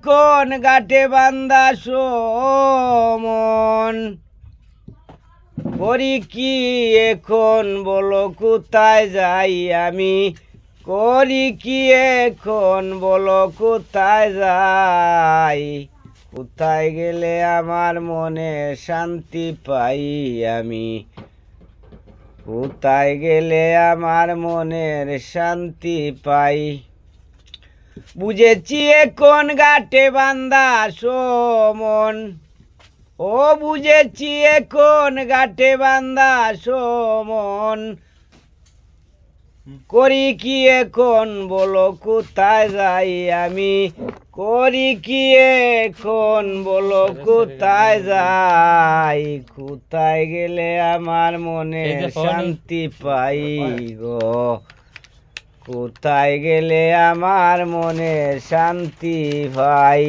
কোন ঘাটে বান্দা মন করি কি এখন বলো কোথায় যাই আমি করি কি এখন বলো কোথায় যাই কোথায় গেলে আমার মনে শান্তি পাই আমি কোথায় গেলে আমার মনের শান্তি পাই বুঝেছি এখন ঘাটে বান্দা মন ও বুঝেছি এখন ঘাটে বান্দা মন করি কি এখন বলো কোথায় যাই আমি করি কি এখন বলো কোথায় যাই কোথায় গেলে আমার মনে শান্তি পাই গো কোথায় গেলে আমার মনে শান্তি পাই।